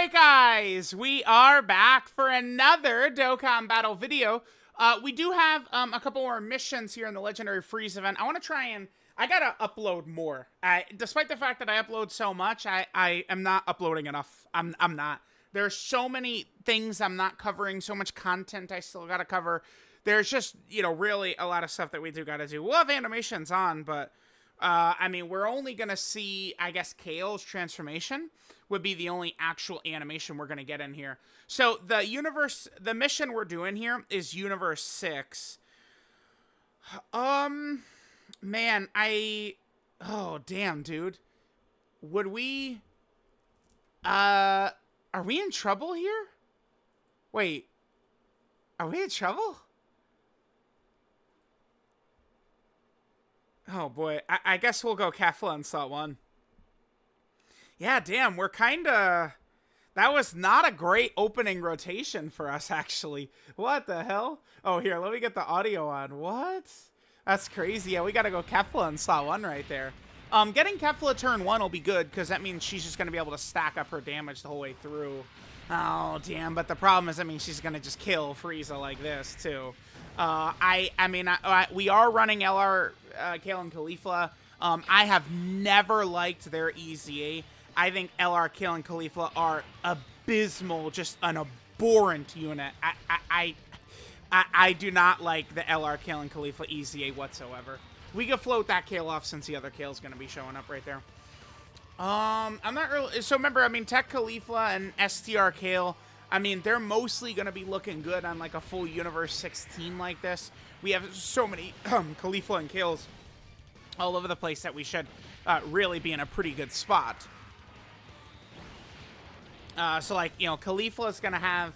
Alright guys, we are back for another Dokkan battle video. We do have a couple more missions here in the Legendary Freeze event. I want to try and... I gotta upload more. Despite the fact that I upload so much, I am not uploading enough. I'm not. There's so many things I'm not covering, so much content I still gotta cover. There's just, you know, really a lot of stuff that we do gotta do. We'll have animations on, but... I mean, we're only going to see, I guess, Kale's transformation would be the only actual animation we're going to get in here. So, the mission we're doing here is Universe 6. Man, oh, damn, dude. Would we, are we in trouble here? Wait, are we in trouble? Oh, boy. I guess we'll go Kefla in slot 1. Yeah, damn. We're kind of... That was not a great opening rotation for us, actually. What the hell? Oh, here. Let me get the audio on. What? That's crazy. Yeah, we got to go Kefla in slot 1 right there. Getting Kefla turn 1 will be good, because that means she's just going to be able to stack up her damage the whole way through. Oh, damn. But the problem is, I mean, she's going to just kill Frieza like this, too. We are running LR, Kale and Caulifla. I have never liked their EZA. I think LR, Kale, and Caulifla are abysmal, just an abhorrent unit. I do not like the LR, Kale, and Caulifla EZA whatsoever. We can float that Kale off since the other Kale's going to be showing up right there. I'm not really... So remember, I mean, Tech Caulifla and STR Kale... I mean, they're mostly going to be looking good on, like, a full Universe 6 team like this. We have so many Caulifla and Kales all over the place that we should really be in a pretty good spot. So, like, you know, Caulifla is going to have...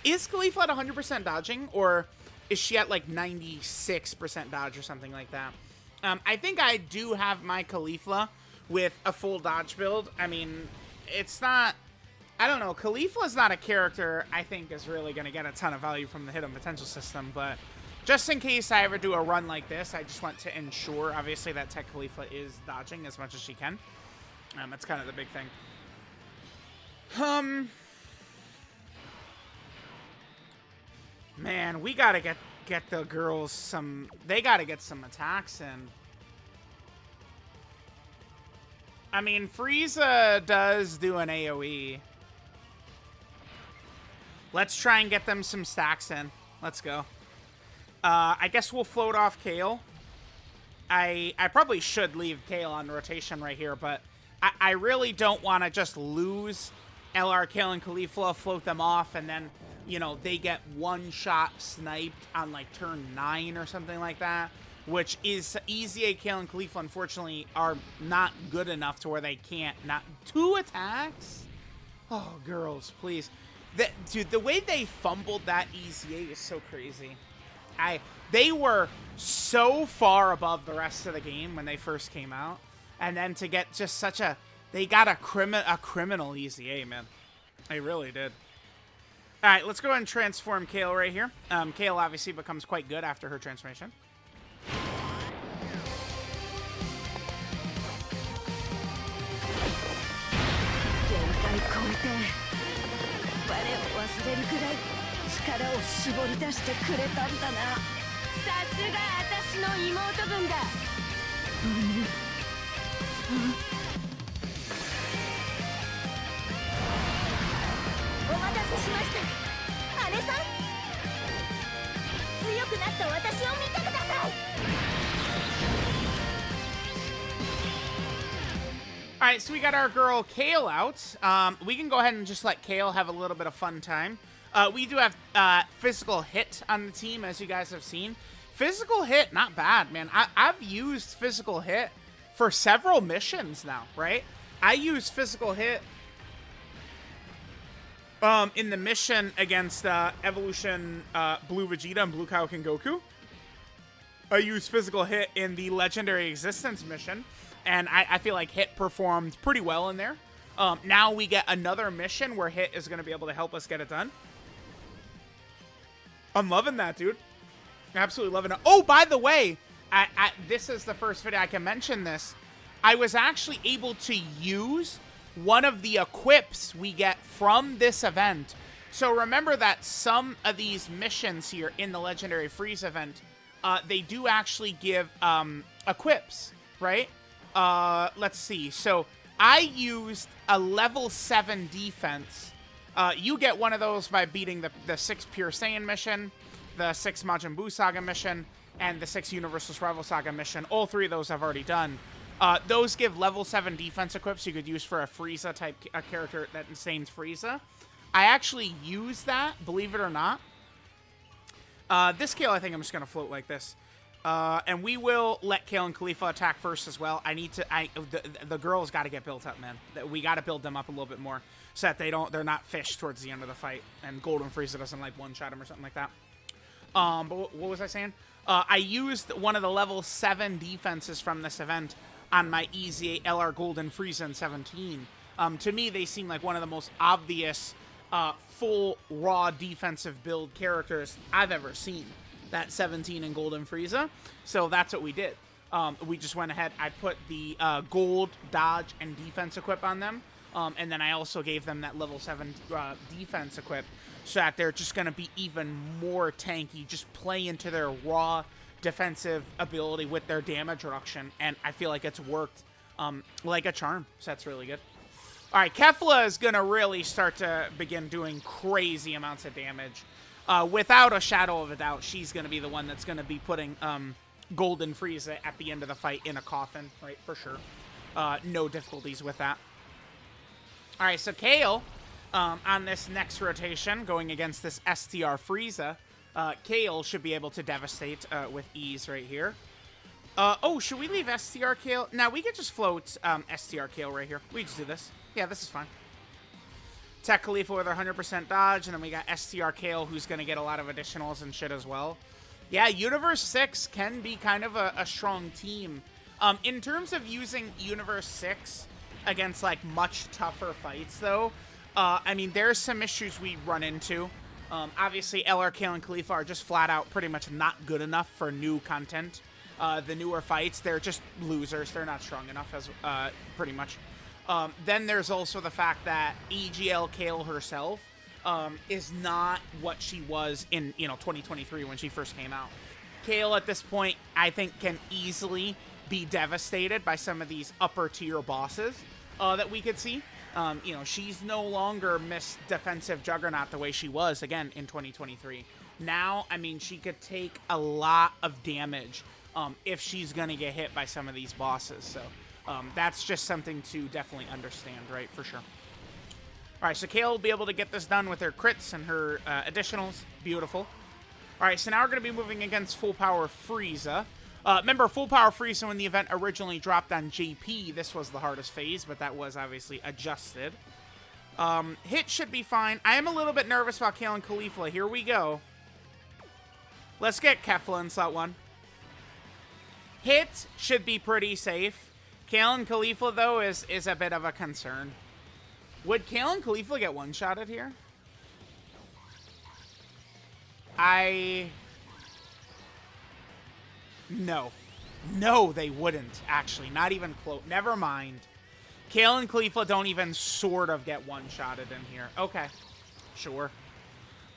Is Caulifla at 100% dodging? Or is she at, like, 96% dodge or something like that? I think I do have my Caulifla with a full dodge build. I mean, it's not... I don't know, Caulifla is not a character I think is really going to get a ton of value from the hidden potential system, but just in case I ever do a run like this, I just want to ensure, obviously, that Tech Caulifla is dodging as much as she can. That's kind of the big thing. Man, we got to get the girls some... They got to get some attacks in. I mean, Frieza does do an AoE. Let's try and get them some stacks in. Let's go. I guess we'll float off Kale. I probably should leave Kale on rotation right here, but I really don't want to just lose LR, Kale, and Caulifla, float them off, and then, you know, they get one-shot sniped on, like, turn 9 or something like that, which is EZA, Kale, and Caulifla, unfortunately, are not good enough to where they can't. Not 2 attacks? Oh, girls, please. Dude, the way they fumbled that EZA is so crazy. They were so far above the rest of the game when they first came out. And then to get just such a... They got a criminal EZA, man. They really did. Alright, let's go ahead and transform Kale right here. Kale obviously becomes quite good after her transformation. Alright, so we got our girl Kale out. We can go ahead and just let Kale have a little bit of fun time. We do have Physical Hit on the team, as you guys have seen. Physical Hit, not bad, man. I've used Physical Hit for several missions now, right? I used Physical Hit in the mission against Evolution Blue Vegeta and Blue Kaioken Goku. I used Physical Hit in the Legendary Existence mission. And I feel like Hit performed pretty well in there. Now we get another mission where Hit is going to be able to help us get it done. I'm loving that, dude. Absolutely loving it. Oh, by the way, this is the first video I can mention this. I was actually able to use one of the equips we get from this event. So remember that some of these missions here in the Legendary FRIEZA event, they do actually give equips, right? Let's see. So I used a level 7 defense. You get one of those by beating the 6 Pure Saiyan mission, the 6 Majin Buu Saga mission, and the 6 Universal Survival Saga mission. All 3 of those I've already done. Those give level 7 defense equips you could use for a FRIEZA type character that insanes FRIEZA. I actually use that, believe it or not. This Kale, I think I'm just going to float like this. And we will let Kale and Khalifa attack first as well. The girls got to get built up, man. We got to build them up a little bit more so that they're not fish towards the end of the fight. And Golden FRIEZA doesn't like one-shot him or something like that. But what was I saying? I used one of the level 7 defenses from this event on my EZ8 LR Golden FRIEZA in 17. To me, they seem like one of the most obvious full raw defensive build characters I've ever seen. That 17 in Golden FRIEZA. So that's what we did. We just went ahead. I put the gold, dodge, and defense equip on them. And then I also gave them that level 7 defense equip so that they're just going to be even more tanky. Just play into their raw defensive ability with their damage reduction. And I feel like it's worked like a charm. So that's really good. All right, Kefla is going to really start to begin doing crazy amounts of damage. Without a shadow of a doubt, she's going to be the one that's going to be putting Golden FRIEZA at the end of the fight in a coffin, right, for sure. No difficulties with that. All right, so Kale, on this next rotation, going against this STR FRIEZA, Kale should be able to devastate with ease right here. Oh, should we leave STR Kale? Now, we could just float STR Kale right here. We just do this. Yeah, this is fine. Tech Khalifa with 100% dodge, and then we got STR Kale, who's going to get a lot of additionals and shit as well. Yeah, Universe 6 can be kind of a strong team. In terms of using Universe 6 against, like, much tougher fights, though, I mean, there's some issues we run into. Obviously, LR Kale and Khalifa are just flat out pretty much not good enough for new content. The newer fights, they're just losers. They're not strong enough, as pretty much. Then there's also the fact that EGL Kale herself is not what she was in 2023 when she first came out. Kale at this point, I think, can easily be devastated by some of these upper tier bosses that we could see. She's no longer Miss Defensive Juggernaut the way she was, again, in 2023. Now, I mean, she could take a lot of damage if she's going to get hit by some of these bosses. So that's just something to definitely understand, right, for sure. All right, so Kale will be able to get this done with her crits and her additionals. Beautiful. All right, so now we're going to be moving against Full Power FRIEZA. Remember, Full Power FRIEZA, when the event originally dropped on JP, this was the hardest phase, but that was obviously adjusted. Hit should be fine. I am a little bit nervous about Kale and Khalifa. Here we go. Let's get Kefla in slot 1. Hit should be pretty safe. Kale and Khalifa, though, is a bit of a concern. Would Kale and Khalifa get one-shotted here? No. No, they wouldn't, actually. Not even close. Never mind. Kale and Khalifa don't even sort of get one-shotted in here. Okay. Sure.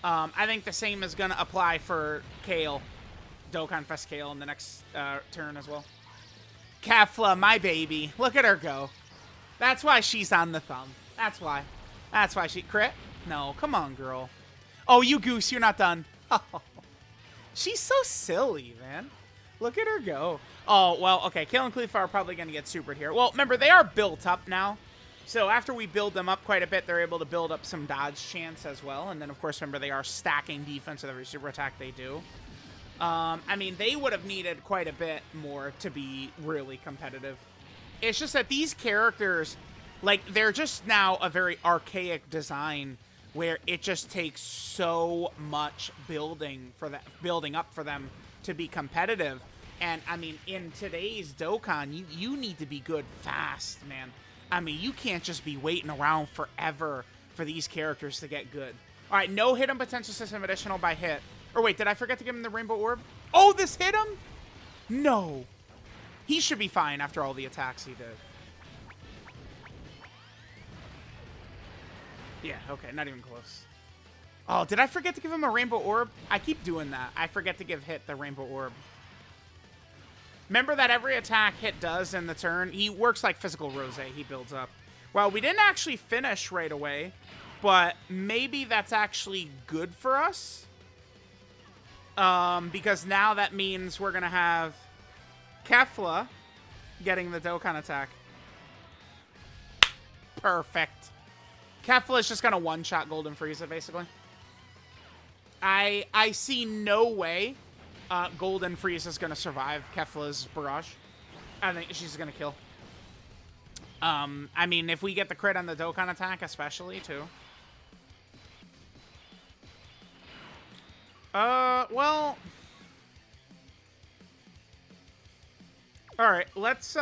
I think the same is going to apply for Kale. Dokkan Fest Kale in the next turn as well. Kefla, my baby. Look at her go. That's why she's on the thumb. That's why. That's why she... Crit? No, come on, girl. Oh, you goose, you're not done. She's so silly, man. Look at her go. Oh, well, okay. Kale and Khalifa are probably going to get supered here. Well, remember, they are built up now. So after we build them up quite a bit, they're able to build up some dodge chance as well. And then, of course, remember, they are stacking defense with every super attack they do. I mean, they would have needed quite a bit more to be really competitive. It's just that these characters, like, they're just now a very archaic design where it just takes so much building up for them to be competitive. And, I mean, in today's Dokkan, you need to be good fast, man. I mean, you can't just be waiting around forever for these characters to get good. All right, no hit him potential system additional by hit. Or wait, did I forget to give him the Rainbow Orb? Oh, this hit him? No. He should be fine after all the attacks he did. Yeah, okay, not even close. Oh, did I forget to give him a rainbow orb? I keep doing that. I forget to give Hit the rainbow orb. Remember that every attack Hit does in the turn, he works like physical Rose. He builds up. Well, we didn't actually finish right away, but maybe that's actually good for us. Because now that means we're going to have Kefla getting the Dokkan attack. Perfect. Kefla is just going to one-shot Golden Frieza, basically. I see no way Golden Frieza is going to survive Kefla's barrage. I think she's going to kill. I mean, if we get the crit on the Dokkan attack, especially, too. Well... Alright, let's,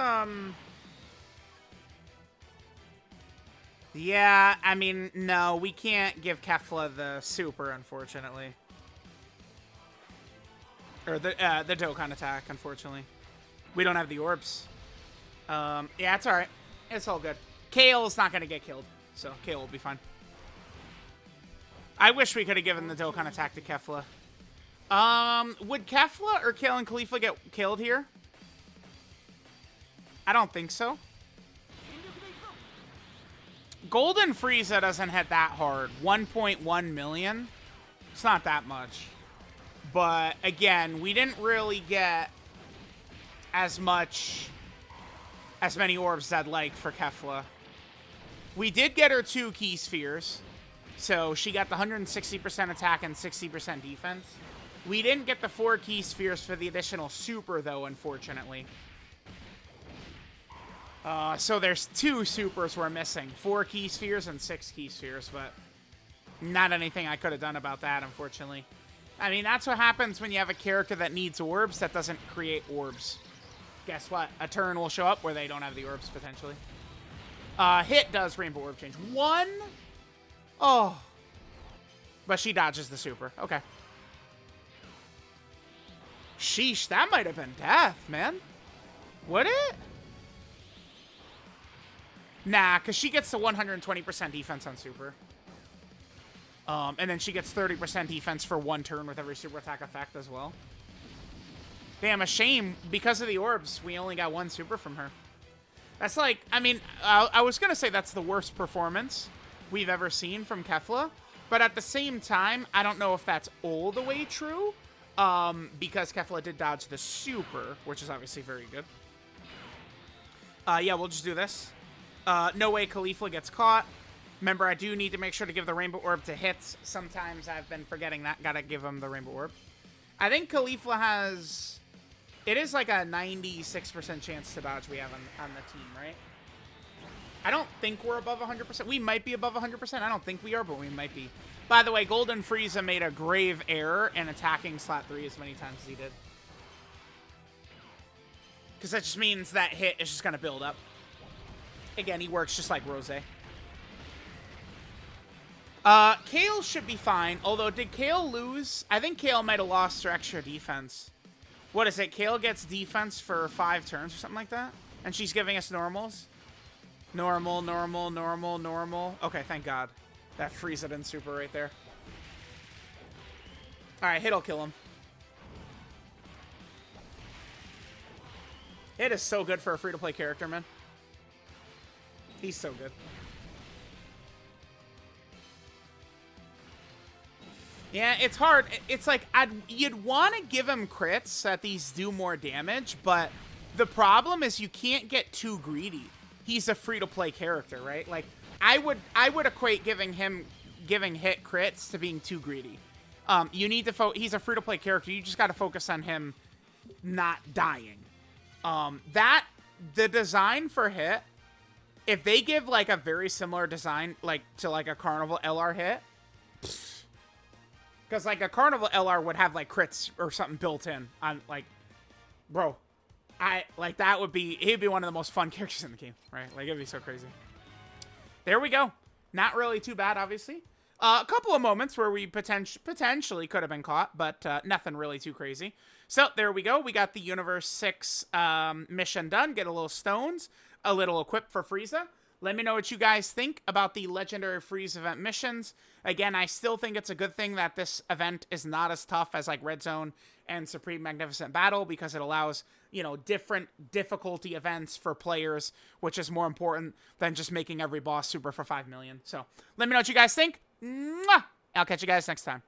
Yeah, I mean, no, we can't give Kefla the super, unfortunately. Or the Dokkan attack, unfortunately. We don't have the orbs. Yeah, it's alright. It's all good. Kale's not going to get killed, so Kale will be fine. I wish we could have given the Dokkan attack to Kefla. Would Kefla or Kale and Khalifa get killed here? I don't think so. Golden Frieza doesn't hit that hard. 1.1 million. It's not that much. But, again, we didn't really get as many orbs as I'd like for Kefla. We did get her 2 key spheres. So, she got the 160% attack and 60% defense. We didn't get the 4 key spheres for the additional super, though, unfortunately. So there's 2 supers we're missing. 4 key spheres and 6 key spheres, but not anything I could have done about that, unfortunately. I mean, that's what happens when you have a character that needs orbs that doesn't create orbs. Guess what? A turn will show up where they don't have the orbs, potentially. Hit does Rainbow Orb change. 1? Oh. But she dodges the super. Okay. Sheesh, that might have been death, man. Would it? Nah, because she gets the 120% defense on super. And then she gets 30% defense for 1 turn with every super attack effect as well. Damn, a shame. Because of the orbs, we only got 1 super from her. That's like, I mean, I was going to say that's the worst performance we've ever seen from Kefla. But at the same time, I don't know if that's all the way true. Because Kefla did dodge the super, which is obviously very good. Yeah, we'll just do this. No way Khalifa gets caught. Remember, I do need to make sure to give the Rainbow Orb to Hits. Sometimes I've been forgetting that. Gotta give him the Rainbow Orb. I think Khalifa has... It is like a 96% chance to dodge we have on the team, right? I don't think we're above 100%. We might be above 100%. I don't think we are, but we might be. By the way, Golden Frieza made a grave error in attacking slot 3 as many times as he did. Because that just means that hit is just going to build up. Again, he works just like Rose. Kale should be fine. Although, did Kale lose? I think Kale might have lost her extra defense. What is it? Kale gets defense for 5 turns or something like that? And she's giving us normals? Normal, normal, normal, normal. Okay, thank God. That Frieza didn't super right there. Alright, Hit'll kill him. Hit is so good for a free-to-play character, man. He's so good. Yeah, it's hard. It's like, you'd want to give him crits that these do more damage, but the problem is you can't get too greedy. He's a free-to-play character, right? Like, I would equate giving Hit crits to being too greedy. You need to he's a free-to-play character. You just got to focus on him not dying. The design for Hit, if they give like a very similar design like to like a Carnival LR Hit, because like a Carnival LR would have like crits or something built in on like, bro, that would be, he'd be one of the most fun characters in the game, right? Like it'd be so crazy. There we go. Not really too bad, obviously. A couple of moments where we potentially could have been caught, but nothing really too crazy. So there we go. We got the Universe 6 mission done. Get a little stones, a little equip for Frieza. Let me know what you guys think about the Legendary Freeze event missions. Again, I still think it's a good thing that this event is not as tough as like Red Zone and Supreme Magnificent Battle, because it allows, you know, different difficulty events for players, which is more important than just making every boss super for 5 million. So let me know what you guys think. Mwah! I'll catch you guys next time.